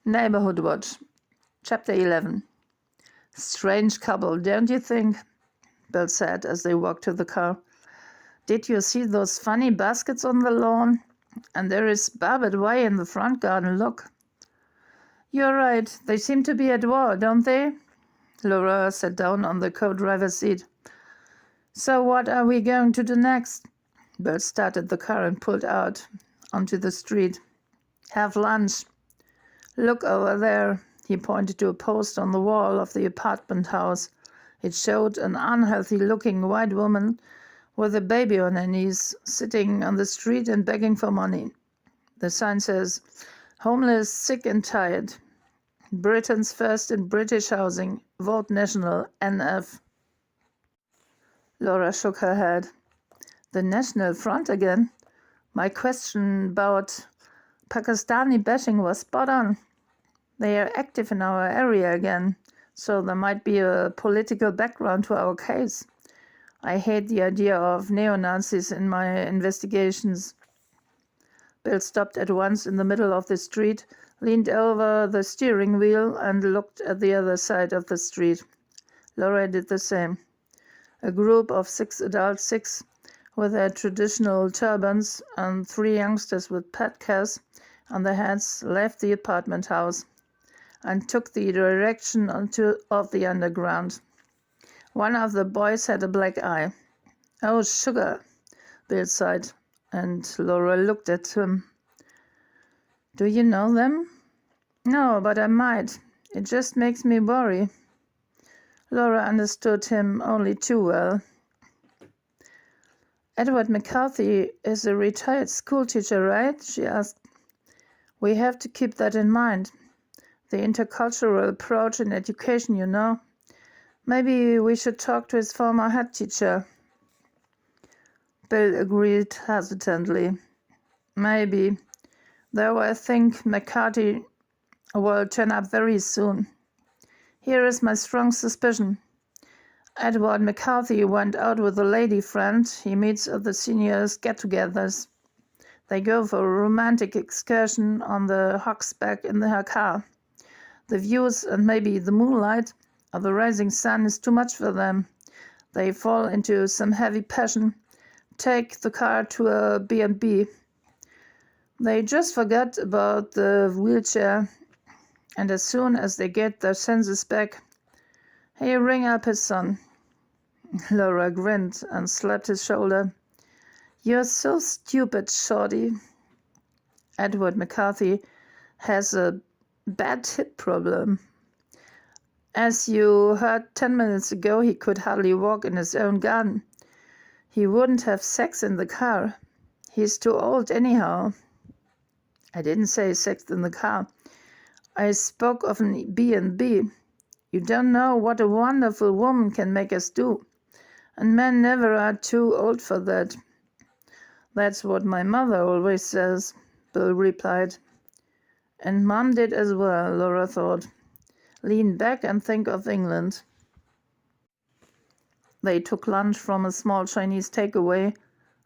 Neighbourhood Watch, Chapter 11. Strange couple, don't you think? Bill said as they walked to the car. Did you see those funny baskets on the lawn? And there is barbed wire in the front garden, look. You're right, they seem to be at war, don't they? Laura sat down on the co-driver's seat. So what are we going to do next? Bill started the car and pulled out onto the street. Have lunch. Look over there. He pointed to a post on the wall of the apartment house. It showed an unhealthy-looking white woman with a baby on her knees, sitting on the street and begging for money. The sign says, "Homeless, sick and tired. Britain's first in British housing. Vote National, NF." Laura shook her head. The National Front again? My question about Pakistani bashing was spot on. They are active in our area again, so there might be a political background to our case. I hate the idea of neo-Nazis in my investigations. Bill stopped at once in the middle of the street, leaned over the steering wheel and looked at the other side of the street. Laura did the same. A group of 6 adults, 6 with their traditional turbans and 3 youngsters with pet cats on their heads left the apartment house and took the direction of the underground. One of the boys had a black eye. "Oh, sugar," Bill sighed, and Laura looked at him. "Do you know them?" "No, but I might. It just makes me worry." Laura understood him only too well. "Edward McCarthy is a retired schoolteacher, right?" she asked. "We have to keep that in mind. The intercultural approach in education, you know. Maybe we should talk to his former head teacher." Bill agreed hesitantly. "Maybe. Though I think McCarthy will turn up very soon. Here is my strong suspicion. Edward McCarthy went out with a lady friend he meets at the seniors' get-togethers. They go for a romantic excursion on the Hogsback in her car. The views and maybe the moonlight of the rising sun is too much for them. They fall into some heavy passion, take the car to a B&B. They just forget about the wheelchair, and as soon as they get their senses back, he ring up his son." Laura grinned and slapped his shoulder. "You're so stupid, Shorty. Edward McCarthy has a bad hip problem. As you heard 10 minutes ago, he could hardly walk in his own garden. He wouldn't have sex in the car. He's too old anyhow." "I didn't say sex in the car. I spoke of an B&B. You don't know what a wonderful woman can make us do. And men never are too old for that." "That's what my mother always says," Bill replied. And Mom did as well, Laura thought. Lean back and think of England. They took lunch from a small Chinese takeaway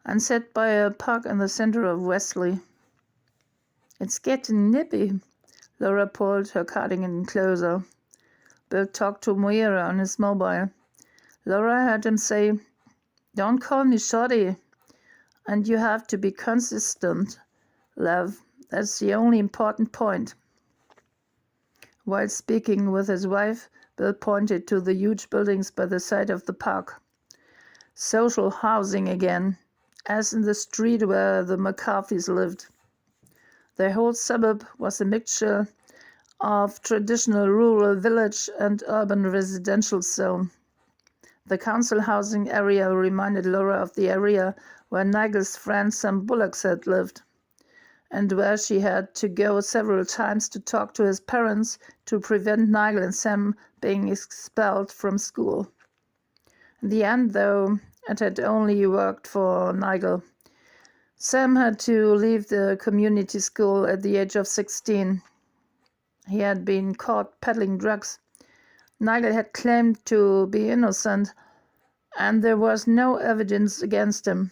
and sat by a park in the center of Wesley. "It's getting nippy." Laura pulled her cardigan closer. Bill talked to Moira on his mobile. Laura heard him say, "Don't call me Shorty. And you have to be consistent, love. That's the only important point." While speaking with his wife, Bill pointed to the huge buildings by the side of the park. Social housing again, as in the street where the McCarthys lived. Their whole suburb was a mixture of traditional rural village and urban residential zone. The council housing area reminded Laura of the area where Nigel's friend Sam Bullocks had lived, and where she had to go several times to talk to his parents to prevent Nigel and Sam being expelled from school. In the end, though, it had only worked for Nigel. Sam had to leave the community school at the age of 16. He had been caught peddling drugs. Nigel had claimed to be innocent, and there was no evidence against him.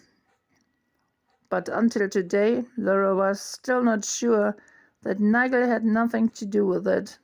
But until today, Laura was still not sure that Nigel had nothing to do with it.